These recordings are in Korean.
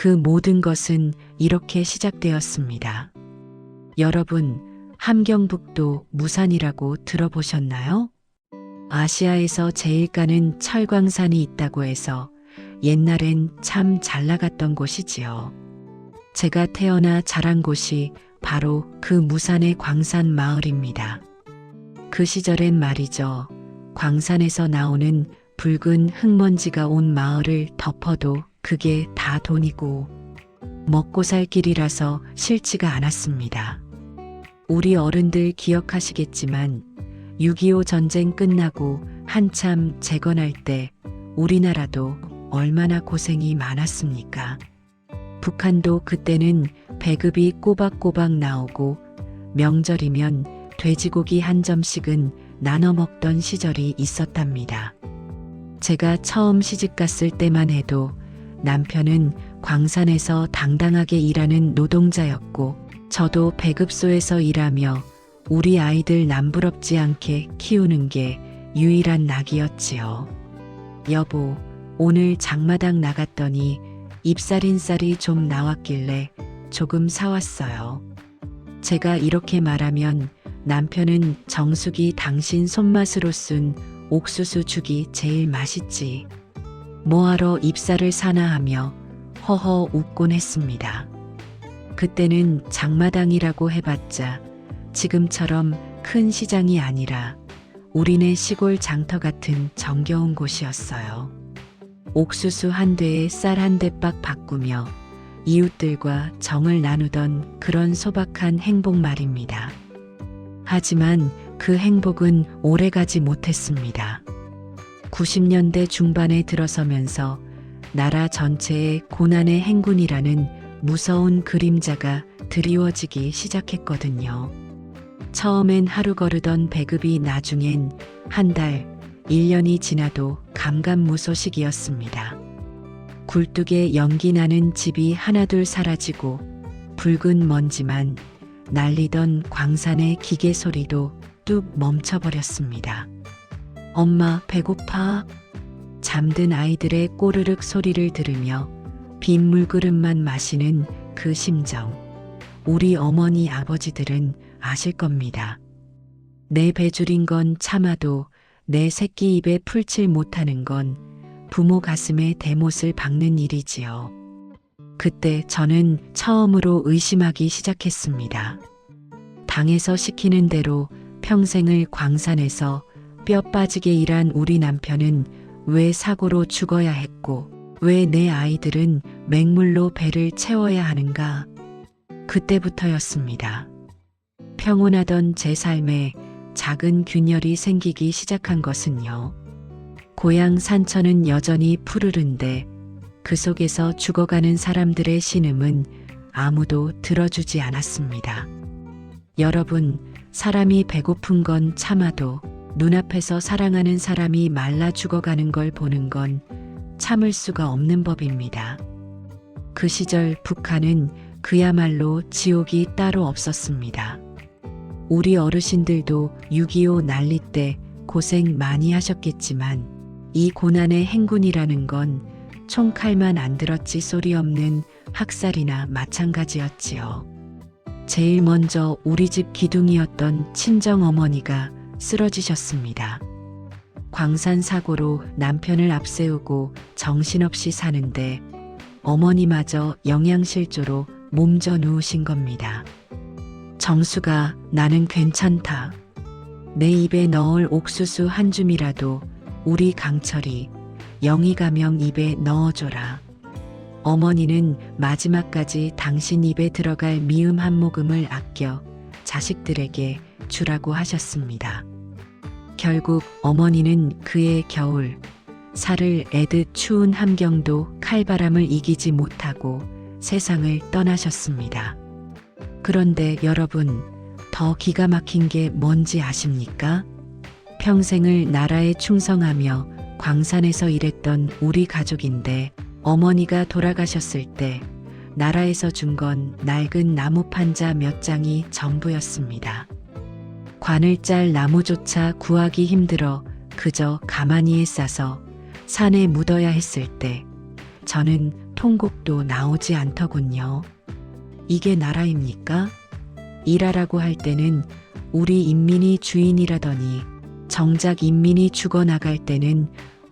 그 모든 것은 이렇게 시작되었습니다. 여러분, 함경북도 무산이라고 들어보셨나요? 아시아에서 제일 가는 철광산이 있다고 해서 옛날엔 참 잘 나갔던 곳이지요. 제가 태어나 자란 곳이 바로 그 무산의 광산 마을입니다. 그 시절엔 말이죠. 광산에서 나오는 붉은 흙먼지가 온 마을을 덮어도 그게 다 돈이고 먹고 살 길이라서 싫지가 않았습니다. 우리 어른들 기억하시겠지만 6.25 전쟁 끝나고 한참 재건할 때 우리나라도 얼마나 고생이 많았습니까? 북한도 그때는 배급이 꼬박꼬박 나오고 명절이면 돼지고기 한 점씩은 나눠 먹던 시절이 있었답니다. 제가 처음 시집갔을 때만 해도 남편은 광산에서 당당하게 일하는 노동자였고 저도 배급소에서 일하며 우리 아이들 남부럽지 않게 키우는 게 유일한 낙이었지요. 여보, 오늘 장마당 나갔더니 잎살인 쌀이 좀 나왔길래 조금 사왔어요. 제가 이렇게 말하면 남편은 정숙이 당신 손맛으로 쓴 옥수수 죽이 제일 맛있지. 뭐하러 잎살을 사나 하며 허허 웃곤 했습니다. 그때는 장마당이라고 해봤자 지금처럼 큰 시장이 아니라 우리네 시골 장터 같은 정겨운 곳이었어요. 옥수수 한 대에 쌀 한 대박 바꾸며 이웃들과 정을 나누던 그런 소박한 행복 말입니다. 하지만 그 행복은 오래가지 못했습니다. 90년대 중반에 들어서면서 나라 전체에 고난의 행군이라는 무서운 그림자가 드리워지기 시작했거든요. 처음엔 하루 거르던 배급이 나중엔 한 달, 1년이 지나도 감감무소식이었습니다. 굴뚝에 연기 나는 집이 하나둘 사라지고 붉은 먼지만 날리던 광산의 기계 소리도 뚝 멈춰버렸습니다. 엄마 배고파? 잠든 아이들의 꼬르륵 소리를 들으며 빈 물그릇만 마시는 그 심정. 우리 어머니 아버지들은 아실 겁니다. 내 배줄인 건 참아도 내 새끼 입에 풀칠 못하는 건 부모 가슴에 대못을 박는 일이지요. 그때 저는 처음으로 의심하기 시작했습니다. 당에서 시키는 대로 평생을 광산에서 뼈 빠지게 일한 우리 남편은 왜 사고로 죽어야 했고 왜 내 아이들은 맹물로 배를 채워야 하는가? 그때부터였습니다. 평온하던 제 삶에 작은 균열이 생기기 시작한 것은요. 고향 산천은 여전히 푸르른데 그 속에서 죽어가는 사람들의 신음은 아무도 들어주지 않았습니다. 여러분, 사람이 배고픈 건 참아도 눈앞에서 사랑하는 사람이 말라 죽어가는 걸 보는 건 참을 수가 없는 법입니다. 그 시절 북한은 그야말로 지옥이 따로 없었습니다. 우리 어르신들도 6.25 난리 때 고생 많이 하셨겠지만 이 고난의 행군이라는 건 총칼만 안 들었지 소리 없는 학살이나 마찬가지였지요. 제일 먼저 우리 집 기둥이었던 친정어머니가 쓰러지셨습니다. 광산 사고로 남편을 앞세우고 정신없이 사는데 어머니마저 영양실조로 몸져 누우신 겁니다. 정수가 나는 괜찮다. 내 입에 넣을 옥수수 한 줌이라도 우리 강철이 영희 가명 입에 넣어줘라. 어머니는 마지막까지 당신 입에 들어갈 미음 한 모금을 아껴 자식들에게 주라고 하셨습니다. 결국 어머니는 그해 겨울 살을 애듯 추운 함경도 칼바람을 이기지 못하고 세상을 떠나셨습니다. 그런데 여러분, 더 기가 막힌 게 뭔지 아십니까? 평생을 나라에 충성하며 광산에서 일했던 우리 가족인데 어머니가 돌아가셨을 때 나라에서 준 건 낡은 나무 판자 몇 장이 전부였습니다. 관을 짤 나무조차 구하기 힘들어 그저 가마니에 싸서 산에 묻어야 했을 때 저는 통곡도 나오지 않더군요. 이게 나라입니까? 일하라고 할 때는 우리 인민이 주인이라더니 정작 인민이 죽어나갈 때는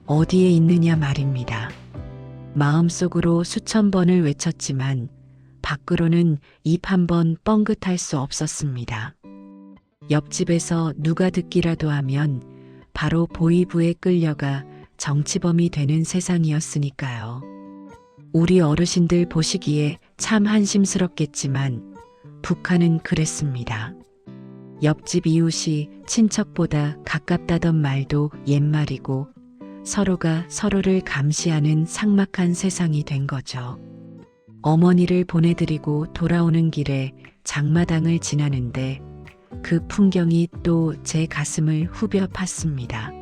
어디에 있느냐 말입니다. 마음속으로 수천 번을 외쳤지만 밖으로는 입 한 번 뻥긋할 수 없었습니다. 옆집에서 누가 듣기라도 하면 바로 보위부에 끌려가 정치범이 되는 세상이었으니까요. 우리 어르신들 보시기에 참 한심스럽겠지만 북한은 그랬습니다. 옆집 이웃이 친척보다 가깝다던 말도 옛말이고 서로가 서로를 감시하는 삭막한 세상이 된 거죠. 어머니를 보내드리고 돌아오는 길에 장마당을 지나는데 그 풍경이 또 제 가슴을 후벼 팠습니다.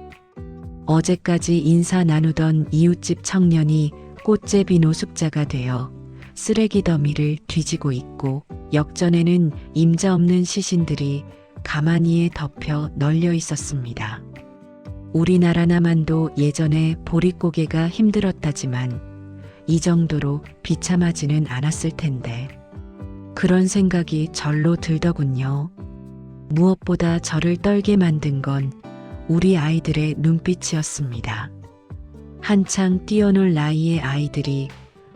어제까지 인사 나누던 이웃집 청년이 꽃제비 노숙자가 되어 쓰레기 더미를 뒤지고 있고 역전에는 임자 없는 시신들이 가마니에 덮여 널려 있었습니다. 우리나라나만도 예전에 보릿고개가 힘들었다지만 이 정도로 비참하지는 않았을 텐데 그런 생각이 절로 들더군요. 무엇보다 저를 떨게 만든 건 우리 아이들의 눈빛이었습니다. 한창 뛰어놀 나이의 아이들이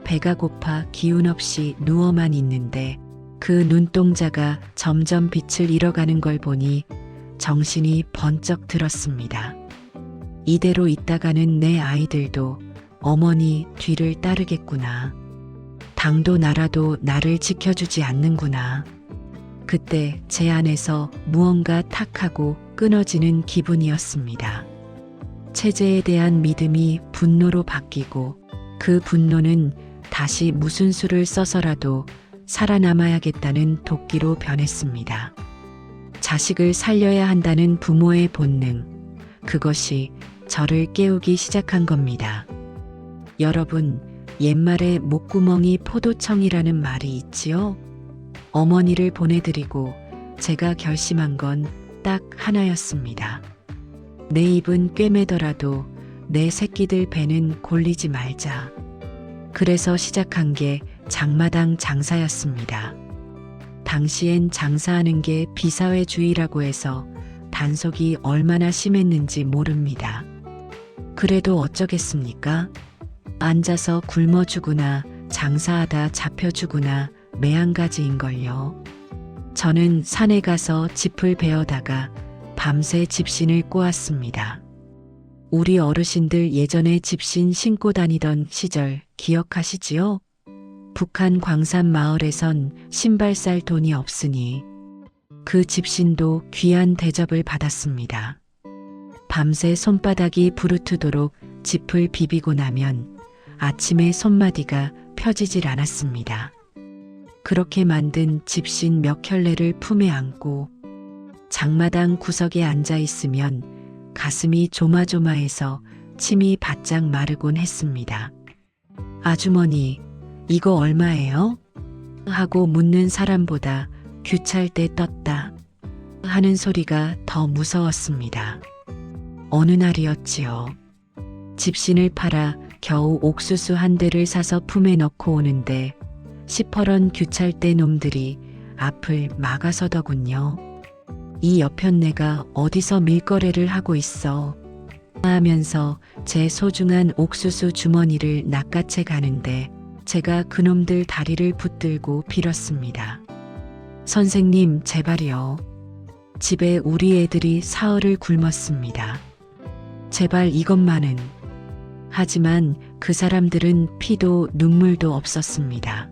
배가 고파 기운 없이 누워만 있는데 그 눈동자가 점점 빛을 잃어가는 걸 보니 정신이 번쩍 들었습니다. 이대로 있다가는 내 아이들도 어머니 뒤를 따르겠구나. 당도 나라도 나를 지켜주지 않는구나. 그때 제 안에서 무언가 탁하고 끊어지는 기분이었습니다. 체제에 대한 믿음이 분노로 바뀌고 그 분노는 다시 무슨 수를 써서라도 살아남아야겠다는 도끼로 변했습니다. 자식을 살려야 한다는 부모의 본능, 그것이 저를 깨우기 시작한 겁니다. 여러분, 옛말에 목구멍이 포도청이라는 말이 있지요? 어머니를 보내드리고 제가 결심한 건 딱 하나였습니다. 내 입은 꿰매더라도 내 새끼들 배는 골리지 말자. 그래서 시작한 게 장마당 장사였습니다. 당시엔 장사하는 게 비사회주의라고 해서 단속이 얼마나 심했는지 모릅니다. 그래도 어쩌겠습니까? 앉아서 굶어 죽으나 장사하다 잡혀 죽으나 매한가지인걸요. 저는 산에 가서 짚을 베어다가 밤새 집신을 꼬았습니다. 우리 어르신들 예전에 집신 신고 다니던 시절 기억하시지요? 북한 광산 마을에선 신발 살 돈이 없으니 그 집신도 귀한 대접을 받았습니다. 밤새 손바닥이 부르트도록 짚을 비비고 나면 아침에 손마디가 펴지질 않았습니다. 그렇게 만든 집신 몇 켤레를 품에 안고 장마당 구석에 앉아 있으면 가슴이 조마조마해서 침이 바짝 마르곤 했습니다. 아주머니, 이거 얼마예요? 하고 묻는 사람보다 귀찰 때 떴다 하는 소리가 더 무서웠습니다. 어느 날이었지요. 집신을 팔아 겨우 옥수수 한 대를 사서 품에 넣고 오는데 시퍼런 귀찰대 놈들이 앞을 막아서더군요. 이 여편네가 어디서 밀거래를 하고 있어 하면서 제 소중한 옥수수 주머니를 낚아채 가는데 제가 그놈들 다리를 붙들고 빌었습니다. 선생님, 제발이요. 집에 우리 애들이 사흘을 굶었습니다. 제발 이것만은. 하지만 그 사람들은 피도 눈물도 없었습니다.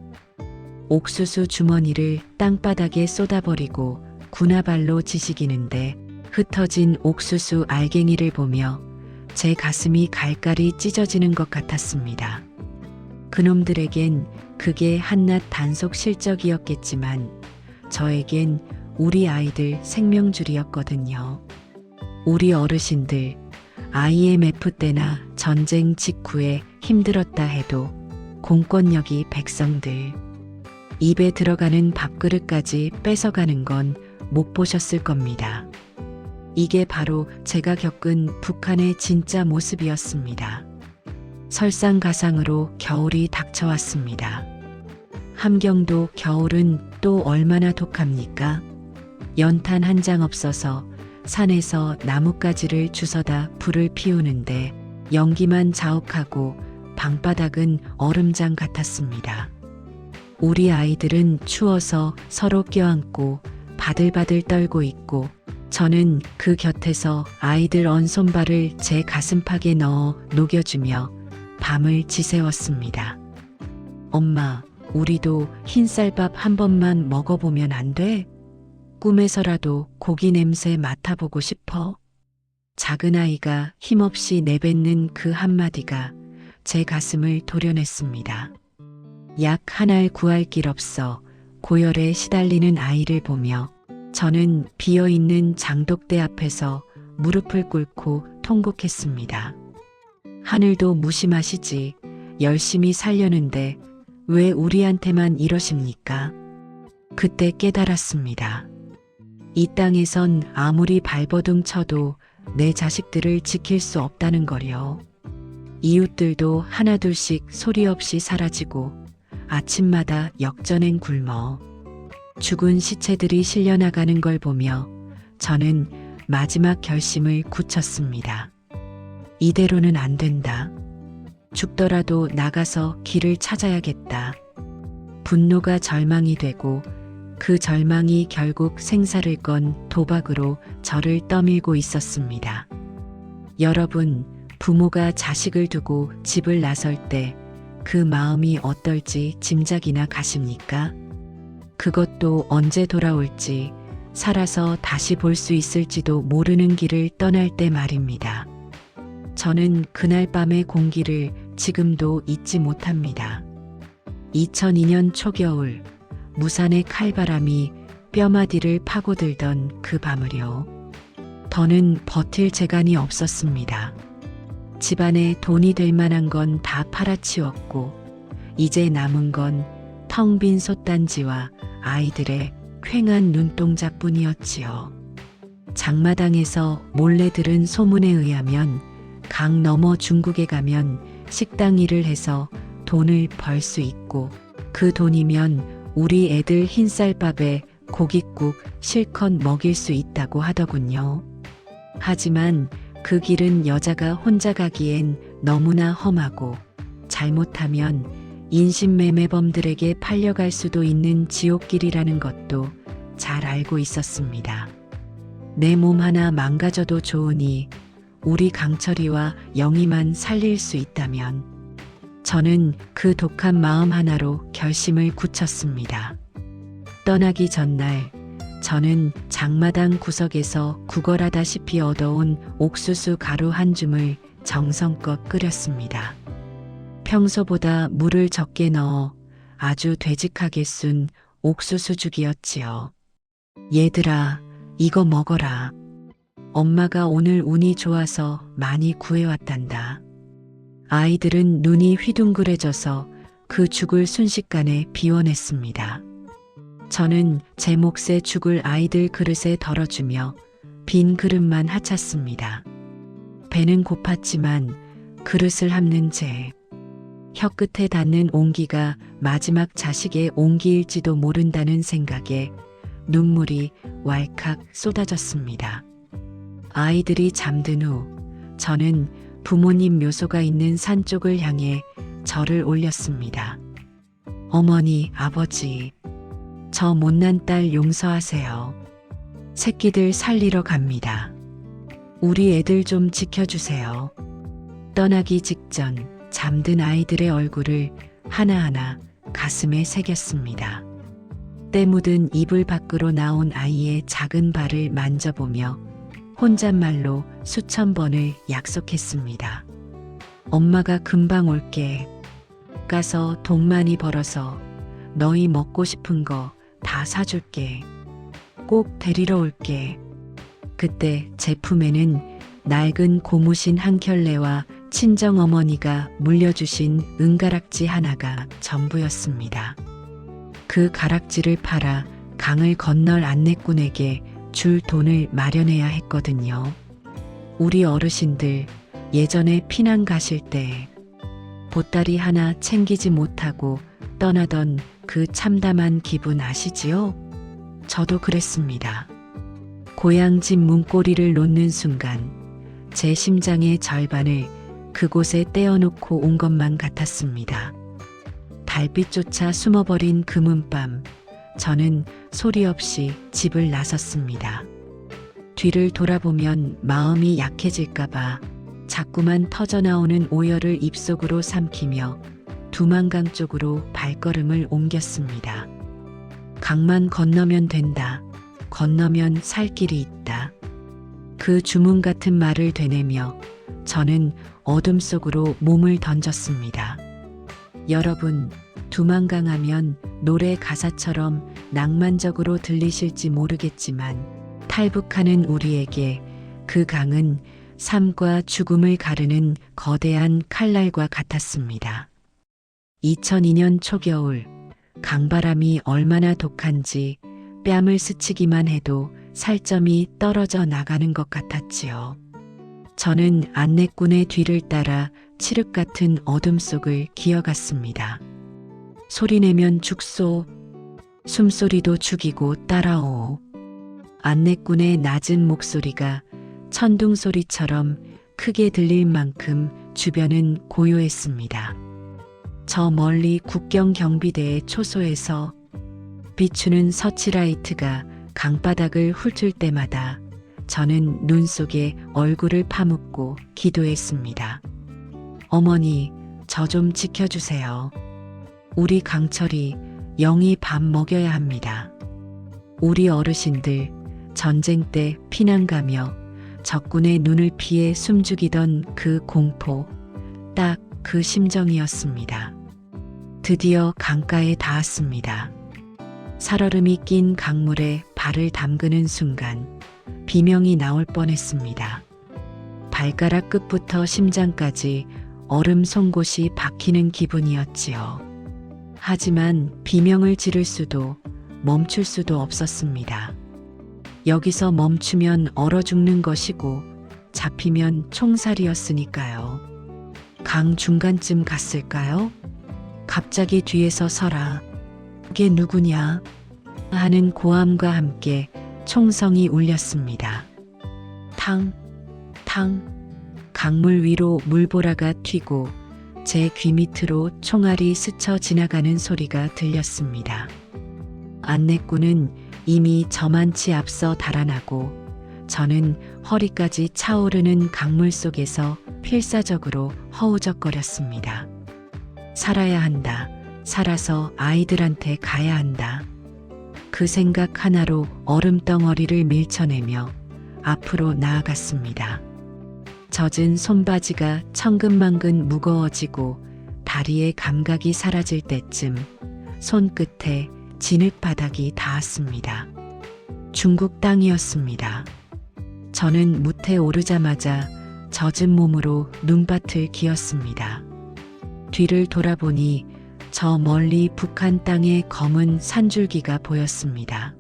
옥수수 주머니를 땅바닥에 쏟아버리고 군화발로 지시기는데 흩어진 옥수수 알갱이를 보며 제 가슴이 갈갈이 찢어지는 것 같았습니다. 그놈들에겐 그게 한낱 단속 실적이었겠지만 저에겐 우리 아이들 생명줄이었거든요. 우리 어르신들 IMF 때나 전쟁 직후에 힘들었다 해도 공권력이 백성들 입에 들어가는 밥그릇까지 뺏어가는 건 못 보셨을 겁니다. 이게 바로 제가 겪은 북한의 진짜 모습이었습니다. 설상가상으로 겨울이 닥쳐왔습니다. 함경도 겨울은 또 얼마나 독합니까? 연탄 한 장 없어서 산에서 나뭇가지를 주워다 불을 피우는데 연기만 자욱하고 방바닥은 얼음장 같았습니다. 우리 아이들은 추워서 서로 껴안고 바들바들 떨고 있고 저는 그 곁에서 아이들 언손발을 제 가슴팍에 넣어 녹여주며 밤을 지새웠습니다. 엄마, 우리도 흰쌀밥 한 번만 먹어보면 안 돼? 꿈에서라도 고기 냄새 맡아보고 싶어. 작은 아이가 힘없이 내뱉는 그 한마디가 제 가슴을 도려냈습니다. 약 한 알 구할 길 없어 고열에 시달리는 아이를 보며 저는 비어있는 장독대 앞에서 무릎을 꿇고 통곡했습니다. 하늘도 무심하시지. 열심히 살려는데 왜 우리한테만 이러십니까? 그때 깨달았습니다. 이 땅에선 아무리 발버둥 쳐도 내 자식들을 지킬 수 없다는 거요. 이웃들도 하나둘씩 소리 없이 사라지고 아침마다 역전행 굶어 죽은 시체들이 실려나가는 걸 보며 저는 마지막 결심을 굳혔습니다. 이대로는 안 된다. 죽더라도 나가서 길을 찾아야겠다. 분노가 절망이 되고 그 절망이 결국 생사를 건 도박으로 저를 떠밀고 있었습니다. 여러분, 부모가 자식을 두고 집을 나설 때 그 마음이 어떨지 짐작이나 가십니까? 그것도 언제 돌아올지, 살아서 다시 볼 수 있을지도 모르는 길을 떠날 때 말입니다. 저는 그날 밤의 공기를 지금도 잊지 못합니다. 2002년 초겨울, 무산의 칼바람이 뼈마디를 파고들던 그 밤을요. 더는 버틸 재간이 없었습니다. 집안에 돈이 될 만한 건 다 팔아치웠고 이제 남은 건 텅 빈 솥단지와 아이들의 퀭한 눈동자뿐이었지요. 장마당에서 몰래 들은 소문에 의하면 강 너머 중국에 가면 식당 일을 해서 돈을 벌 수 있고 그 돈이면 우리 애들 흰쌀밥에 고깃국 실컷 먹일 수 있다고 하더군요. 하지만 그 길은 여자가 혼자 가기엔 너무나 험하고 잘못하면 인신매매범들에게 팔려갈 수도 있는 지옥길이라는 것도 잘 알고 있었습니다. 내 몸 하나 망가져도 좋으니 우리 강철이와 영희만 살릴 수 있다면 저는 그 독한 마음 하나로 결심을 굳혔습니다. 떠나기 전날 저는 장마당 구석에서 구걸하다시피 얻어온 옥수수 가루 한 줌을 정성껏 끓였습니다. 평소보다 물을 적게 넣어 아주 되직하게 쓴 옥수수죽이었지요. 얘들아, 이거 먹어라. 엄마가 오늘 운이 좋아서 많이 구해왔단다. 아이들은 눈이 휘둥그레져서 그 죽을 순식간에 비워냈습니다. 저는 제 몫의 죽을 아이들 그릇에 덜어주며 빈 그릇만 하찼습니다. 배는 고팠지만 그릇을 핥는 제 혀끝에 닿는 온기가 마지막 자식의 온기일지도 모른다는 생각에 눈물이 왈칵 쏟아졌습니다. 아이들이 잠든 후 저는 부모님 묘소가 있는 산 쪽을 향해 절을 올렸습니다. 어머니, 아버지, 저 못난 딸 용서하세요. 새끼들 살리러 갑니다. 우리 애들 좀 지켜주세요. 떠나기 직전 잠든 아이들의 얼굴을 하나하나 가슴에 새겼습니다. 때 묻은 이불 밖으로 나온 아이의 작은 발을 만져보며 혼잣말로 수천 번을 약속했습니다. 엄마가 금방 올게. 가서 돈 많이 벌어서 너희 먹고 싶은 거 다 사줄게. 꼭 데리러 올게. 그때 제 품에는 낡은 고무신 한 켤레와 친정어머니가 물려주신 은가락지 하나가 전부였습니다. 그 가락지를 팔아 강을 건널 안내꾼에게 줄 돈을 마련해야 했거든요. 우리 어르신들 예전에 피난 가실 때 보따리 하나 챙기지 못하고 떠나던 그 참담한 기분 아시지요? 저도 그랬습니다. 고향 집 문고리를 놓는 순간 제 심장의 절반을 그곳에 떼어놓고 온 것만 같았습니다. 달빛조차 숨어버린 금은밤, 저는 소리 없이 집을 나섰습니다. 뒤를 돌아보면 마음이 약해질까봐 자꾸만 터져나오는 오열을 입속으로 삼키며 두만강 쪽으로 발걸음을 옮겼습니다. 강만 건너면 된다. 건너면 살 길이 있다. 그 주문 같은 말을 되뇌며 저는 어둠 속으로 몸을 던졌습니다. 여러분, 두만강 하면 노래 가사처럼 낭만적으로 들리실지 모르겠지만 탈북하는 우리에게 그 강은 삶과 죽음을 가르는 거대한 칼날과 같았습니다. 2002년 초겨울, 강바람이 얼마나 독한지 뺨을 스치기만 해도 살점이 떨어져 나가는 것 같았지요. 저는 안내꾼의 뒤를 따라 칠흑 같은 어둠 속을 기어갔습니다. 소리내면 죽소. 숨소리도 죽이고 따라오. 안내꾼의 낮은 목소리가 천둥 소리처럼 크게 들릴 만큼 주변은 고요했습니다. 저 멀리 국경 경비대의 초소에서 비추는 서치라이트가 강바닥을 훑을 때마다 저는 눈 속에 얼굴을 파묻고 기도했습니다. 어머니, 저 좀 지켜주세요. 우리 강철이 영이 밥 먹여야 합니다. 우리 어르신들 전쟁 때 피난 가며 적군의 눈을 피해 숨죽이던 그 공포, 딱 그 심정이었습니다. 드디어 강가에 닿았습니다. 살얼음이 낀 강물에 발을 담그는 순간 비명이 나올 뻔했습니다. 발가락 끝부터 심장까지 얼음 송곳이 박히는 기분이었지요. 하지만 비명을 지를 수도 멈출 수도 없었습니다. 여기서 멈추면 얼어 죽는 것이고 잡히면 총살이었으니까요. 강 중간쯤 갔을까요? 갑자기 뒤에서 서라. 그게 누구냐? 하는 고함과 함께 총성이 울렸습니다. 탕, 탕. 강물 위로 물보라가 튀고 제 귀 밑으로 총알이 스쳐 지나가는 소리가 들렸습니다. 안내꾼은 이미 저만치 앞서 달아나고 저는 허리까지 차오르는 강물 속에서 필사적으로 허우적거렸습니다. 살아야 한다. 살아서 아이들한테 가야 한다. 그 생각 하나로 얼음덩어리를 밀쳐내며 앞으로 나아갔습니다. 젖은 손바지가 천근만근 무거워지고 다리의 감각이 사라질 때쯤 손끝에 진흙바닥이 닿았습니다. 중국 땅이었습니다. 저는 무태 오르자마자 젖은 몸으로 눈밭을 기었습니다. 뒤를 돌아보니 저 멀리 북한 땅의 검은 산줄기가 보였습니다.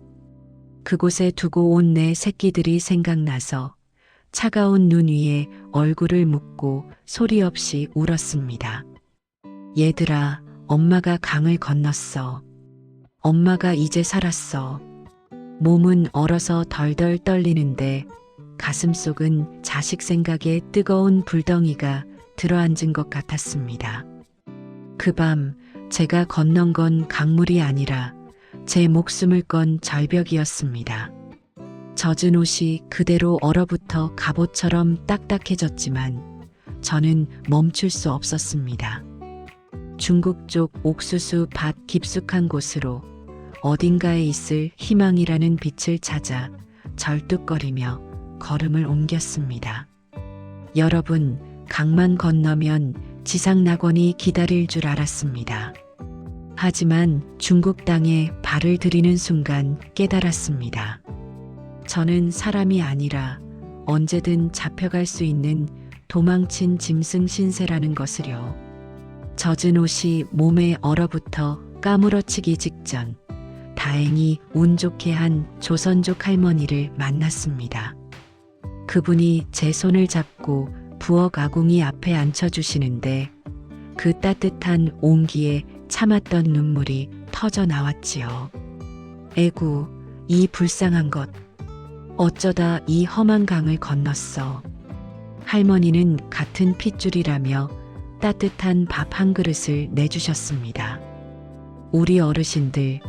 그곳에 두고 온 내 새끼들이 생각나서 차가운 눈 위에 얼굴을 묻고 소리 없이 울었습니다. 얘들아, 엄마가 강을 건넜어. 엄마가 이제 살았어. 몸은 얼어서 덜덜 떨리는데 가슴속은 자식 생각에 뜨거운 불덩이가 들어앉은 것 같았습니다. 그 밤 제가 건넌 건 강물이 아니라 제 목숨을 건 절벽이었습니다. 젖은 옷이 그대로 얼어붙어 갑옷처럼 딱딱해졌지만 저는 멈출 수 없었습니다. 중국 쪽 옥수수 밭 깊숙한 곳으로 어딘가에 있을 희망이라는 빛을 찾아 절뚝거리며 걸음을 옮겼습니다. 여러분, 강만 건너면 지상낙원이 기다릴 줄 알았습니다. 하지만 중국 땅에 발을 들이는 순간 깨달았습니다. 저는 사람이 아니라 언제든 잡혀갈 수 있는 도망친 짐승 신세라는 것을요. 젖은 옷이 몸에 얼어붙어 까무러치기 직전 다행히 운 좋게 한 조선족 할머니를 만났습니다. 그분이 제 손을 잡고 부엌 아궁이 앞에 앉혀주시는데 그 따뜻한 온기에 참았던 눈물이 터져 나왔지요. 에구, 이 불쌍한 것. 어쩌다 이 험한 강을 건넜어. 할머니는 같은 핏줄이라며 따뜻한 밥 한 그릇을 내주셨습니다. 우리 어르신들,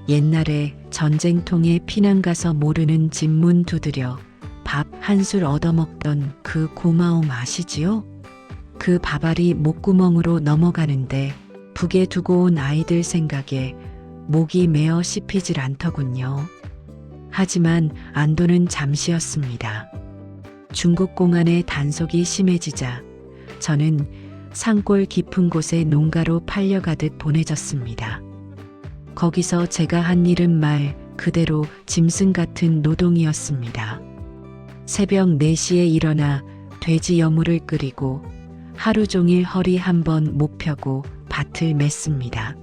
옛날에 전쟁통에 피난 가서 모르는 집 문 두드려 밥 한 술 얻어먹던 그 고마움 아시지요? 그 밥알이 목구멍으로 넘어가는데 북에 두고 온 아이들 생각에 목이 메어 씹히질 않더군요. 하지만 안도는 잠시였습니다. 중국 공안의 단속이 심해지자 저는 산골 깊은 곳에 농가로 팔려가듯 보내졌습니다. 거기서 제가 한 일은 말 그대로 짐승 같은 노동이었습니다. 새벽 4시에 일어나 돼지 여물을 끓이고 하루 종일 허리 한번 못 펴고 밭을 맸습니다.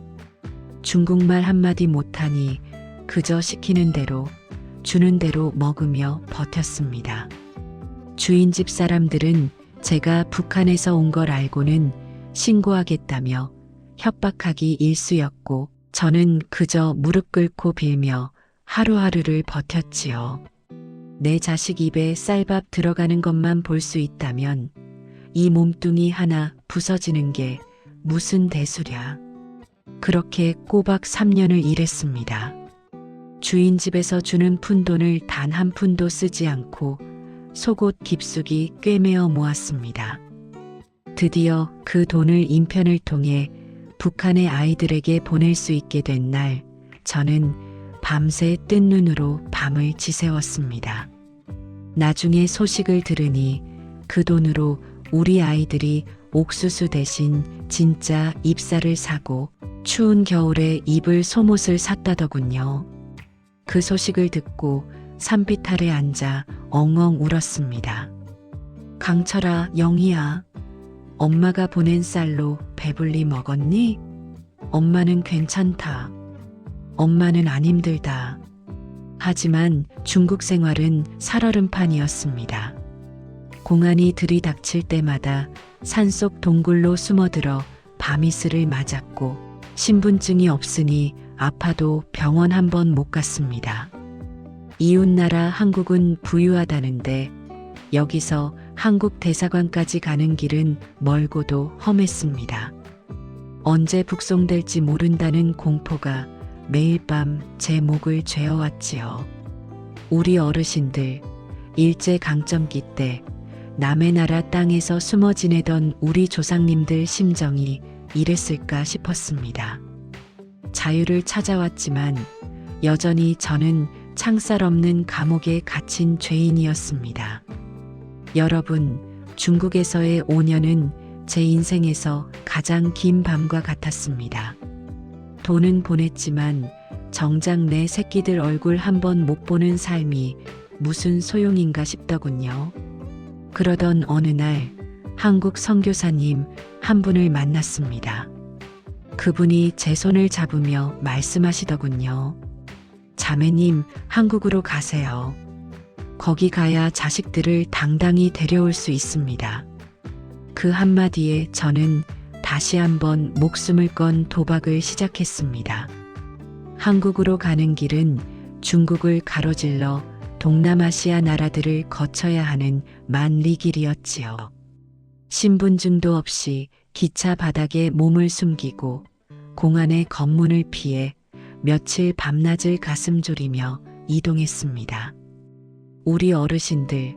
중국말 한마디 못하니 그저 시키는 대로 주는 대로 먹으며 버텼습니다. 주인집 사람들은 제가 북한에서 온 걸 알고는 신고하겠다며 협박하기 일쑤였고 저는 그저 무릎 꿇고 빌며 하루하루를 버텼지요. 내 자식 입에 쌀밥 들어가는 것만 볼 수 있다면 이 몸뚱이 하나 부서지는 게 무슨 대수랴. 그렇게 꼬박 3년을 일했습니다. 주인 집에서 주는 푼돈을 단 한 푼도 쓰지 않고 속옷 깊숙이 꿰매어 모았습니다. 드디어 그 돈을 인편을 통해 북한의 아이들에게 보낼 수 있게 된 날, 저는 밤새 뜬 눈으로 밤을 지새웠습니다. 나중에 소식을 들으니 그 돈으로 우리 아이들이 옥수수 대신 진짜 잎쌀을 사고 추운 겨울에 입을 소못을 샀다더군요. 그 소식을 듣고 산빛 아래 앉아 엉엉 울었습니다. 강철아, 영희야, 엄마가 보낸 쌀로 배불리 먹었니? 엄마는 괜찮다. 엄마는 안 힘들다. 하지만 중국 생활은 살얼음판이었습니다. 공안이 들이닥칠 때마다 산속 동굴로 숨어들어 밤이슬을 맞았고 신분증이 없으니 아파도 병원 한 번 못 갔습니다. 이웃나라 한국은 부유하다는데 여기서 한국 대사관까지 가는 길은 멀고도 험했습니다. 언제 북송될지 모른다는 공포가 매일 밤 제 목을 죄어왔지요. 우리 어르신들, 일제강점기 때 남의 나라 땅에서 숨어 지내던 우리 조상님들 심정이 이랬을까 싶었습니다. 자유를 찾아왔지만 여전히 저는 창살 없는 감옥에 갇힌 죄인이었습니다. 여러분, 중국에서의 5년은 제 인생에서 가장 긴 밤과 같았습니다. 돈은 보냈지만 정작 내 새끼들 얼굴 한 번 못 보는 삶이 무슨 소용인가 싶더군요. 그러던 어느 날 한국 선교사님 한 분을 만났습니다. 그분이 제 손을 잡으며 말씀하시더군요. 자매님, 한국으로 가세요. 거기 가야 자식들을 당당히 데려올 수 있습니다. 그 한마디에 저는 다시 한번 목숨을 건 도박을 시작했습니다. 한국으로 가는 길은 중국을 가로질러 동남아시아 나라들을 거쳐야 하는 만리 길이었지요. 신분증도 없이 기차 바닥에 몸을 숨기고 공안의 검문을 피해 며칠 밤낮을 가슴 졸이며 이동했습니다. 우리 어르신들,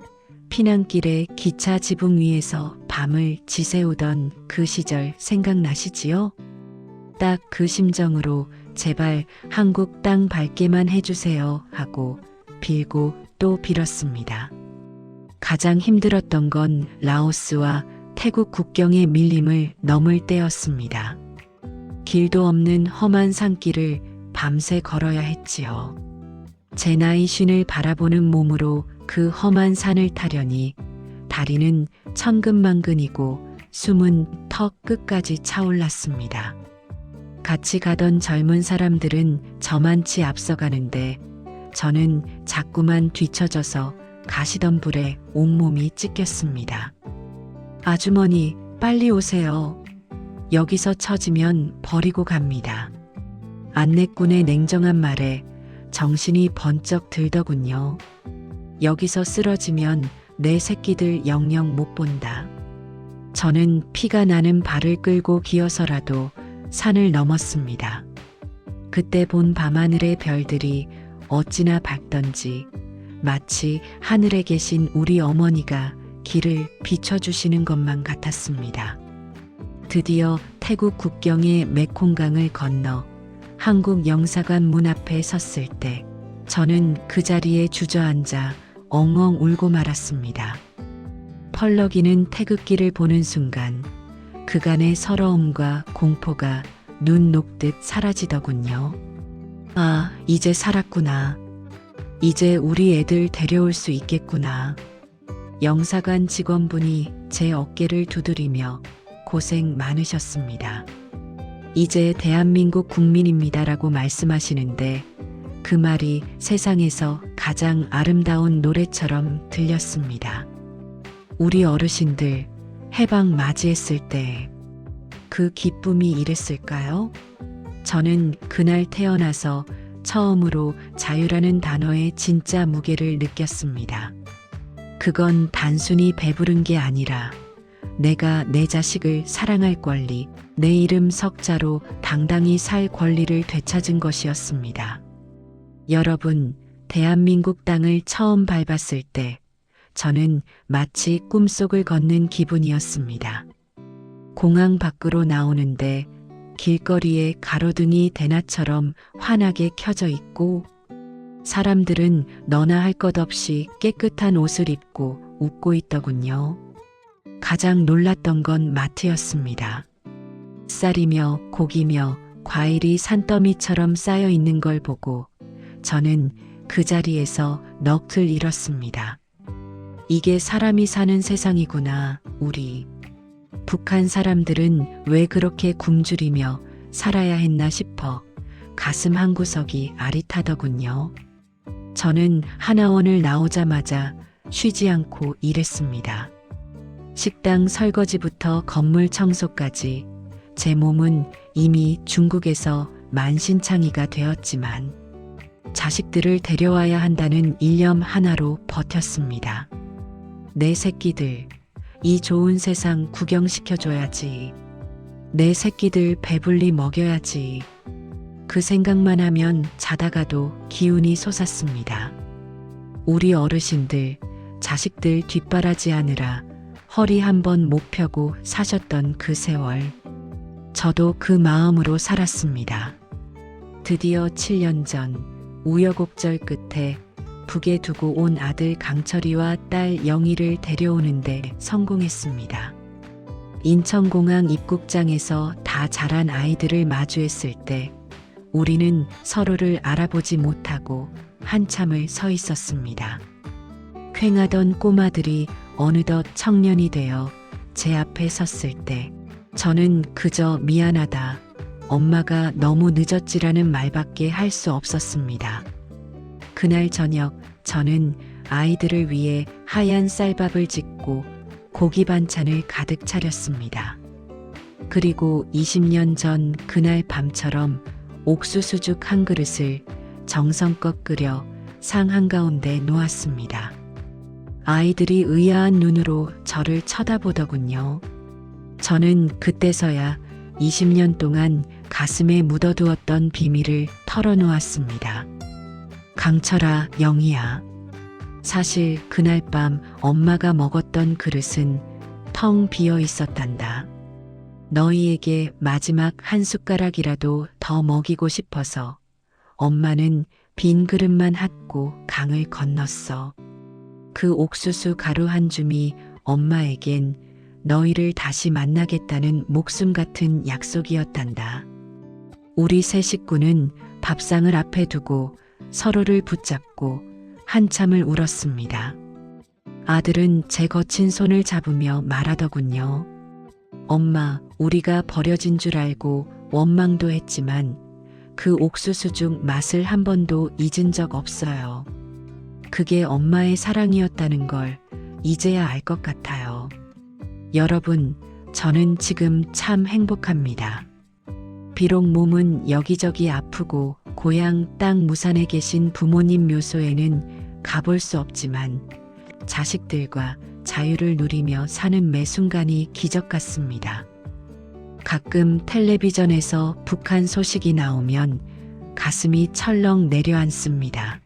피난길에 기차 지붕 위에서 밤을 지새우던 그 시절 생각나시지요? 딱 그 심정으로 제발 한국 땅 밟게만 해주세요 하고 빌고 또 빌었습니다. 가장 힘들었던 건 라오스와 태국 국경의 밀림을 넘을 때였습니다. 길도 없는 험한 산길을 밤새 걸어야 했지요. 제 나이 50을 바라보는 몸으로 그 험한 산을 타려니 다리는 천근만근이고 숨은 턱 끝까지 차올랐습니다. 같이 가던 젊은 사람들은 저만치 앞서가는데 저는 자꾸만 뒤처져서 가시던 불에 온몸이 찢겼습니다. 아주머니, 빨리 오세요. 여기서 처지면 버리고 갑니다. 안내꾼의 냉정한 말에 정신이 번쩍 들더군요. 여기서 쓰러지면 내 새끼들 영영 못 본다. 저는 피가 나는 발을 끌고 기어서라도 산을 넘었습니다. 그때 본 밤하늘의 별들이 어찌나 밝던지 마치 하늘에 계신 우리 어머니가 길을 비춰주시는 것만 같았습니다. 드디어 태국 국경의 메콩강을 건너 한국 영사관 문 앞에 섰을 때 저는 그 자리에 주저앉아 엉엉 울고 말았습니다. 펄럭이는 태극기를 보는 순간 그간의 서러움과 공포가 눈 녹듯 사라지더군요. 아, 이제 살았구나. 이제 우리 애들 데려올 수 있겠구나. 영사관 직원분이 제 어깨를 두드리며 고생 많으셨습니다. 이제 대한민국 국민입니다라고 말씀하시는데 그 말이 세상에서 가장 아름다운 노래처럼 들렸습니다. 우리 어르신들 해방 맞이했을 때 그 기쁨이 이랬을까요? 저는 그날 태어나서 처음으로 자유라는 단어의 진짜 무게를 느꼈습니다. 그건 단순히 배부른 게 아니라 내가 내 자식을 사랑할 권리, 내 이름 석자로 당당히 살 권리를 되찾은 것이었습니다. 여러분, 대한민국 땅을 처음 밟았을 때 저는 마치 꿈속을 걷는 기분이었습니다. 공항 밖으로 나오는데 길거리에 가로등이 대낮처럼 환하게 켜져 있고 사람들은 너나 할 것 없이 깨끗한 옷을 입고 웃고 있더군요. 가장 놀랐던 건 마트였습니다. 쌀이며 고기며 과일이 산더미처럼 쌓여 있는 걸 보고 저는 그 자리에서 넋을 잃었습니다. 이게 사람이 사는 세상이구나, 우리. 북한 사람들은 왜 그렇게 굶주리며 살아야 했나 싶어 가슴 한구석이 아릿하더군요. 저는 하나원을 나오자마자 쉬지 않고 일했습니다. 식당 설거지부터 건물 청소까지 제 몸은 이미 중국에서 만신창이가 되었지만 자식들을 데려와야 한다는 일념 하나로 버텼습니다. 내 새끼들, 이 좋은 세상 구경시켜줘야지. 내 새끼들 배불리 먹여야지. 그 생각만 하면 자다가도 기운이 솟았습니다. 우리 어르신들, 자식들 뒷바라지 하느라 허리 한번 못 펴고 사셨던 그 세월. 저도 그 마음으로 살았습니다. 드디어 7년 전 우여곡절 끝에 북에 두고 온 아들 강철이와 딸 영희를 데려오는데 성공했습니다. 인천공항 입국장에서 다 자란 아이들을 마주했을 때 우리는 서로를 알아보지 못하고 한참을 서 있었습니다. 퀭하던 꼬마들이 어느덧 청년이 되어 제 앞에 섰을 때 저는 그저 미안하다, 엄마가 너무 늦었지라는 말밖에 할 수 없었습니다. 그날 저녁 저는 아이들을 위해 하얀 쌀밥을 짓고 고기 반찬을 가득 차렸습니다. 그리고 20년 전 그날 밤처럼 옥수수죽 한 그릇을 정성껏 끓여 상 한가운데 놓았습니다. 아이들이 의아한 눈으로 저를 쳐다보더군요. 저는 그때서야 20년 동안 가슴에 묻어두었던 비밀을 털어놓았습니다. 강철아, 영희야. 사실 그날 밤 엄마가 먹었던 그릇은 텅 비어 있었단다. 너희에게 마지막 한 숟가락이라도 더 먹이고 싶어서 엄마는 빈 그릇만 핫고 강을 건넜어. 그 옥수수 가루 한 줌이 엄마에겐 너희를 다시 만나겠다는 목숨 같은 약속이었단다. 우리 세 식구는 밥상을 앞에 두고 서로를 붙잡고 한참을 울었습니다. 아들은 제 거친 손을 잡으며 말하더군요. 엄마, 우리가 버려진 줄 알고 원망도 했지만 그 옥수수죽 맛을 한 번도 잊은 적 없어요. 그게 엄마의 사랑이었다는 걸 이제야 알 것 같아요. 여러분, 저는 지금 참 행복합니다. 비록 몸은 여기저기 아프고 고향 땅 무산에 계신 부모님 묘소에는 가볼 수 없지만 자식들과 자유를 누리며 사는 매 순간이 기적 같습니다. 가끔 텔레비전에서 북한 소식이 나오면 가슴이 철렁 내려앉습니다.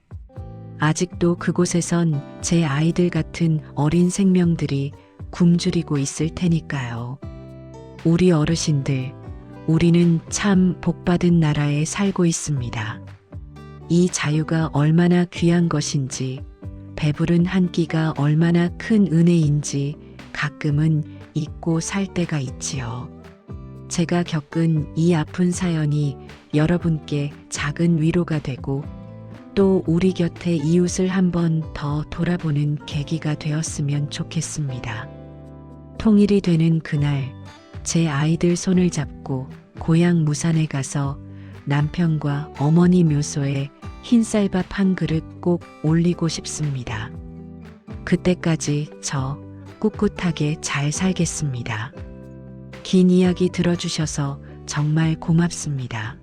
아직도 그곳에선 제 아이들 같은 어린 생명들이 굶주리고 있을 테니까요. 우리 어르신들, 우리는 참 복받은 나라에 살고 있습니다. 이 자유가 얼마나 귀한 것인지, 배부른 한 끼가 얼마나 큰 은혜인지 가끔은 잊고 살 때가 있지요. 제가 겪은 이 아픈 사연이 여러분께 작은 위로가 되고 또 우리 곁에 이웃을 한 번 더 돌아보는 계기가 되었으면 좋겠습니다. 통일이 되는 그날, 제 아이들 손을 잡고 고향 무산에 가서 남편과 어머니 묘소에 흰쌀밥 한 그릇 꼭 올리고 싶습니다. 그때까지 저 꿋꿋하게 잘 살겠습니다. 긴 이야기 들어주셔서 정말 고맙습니다.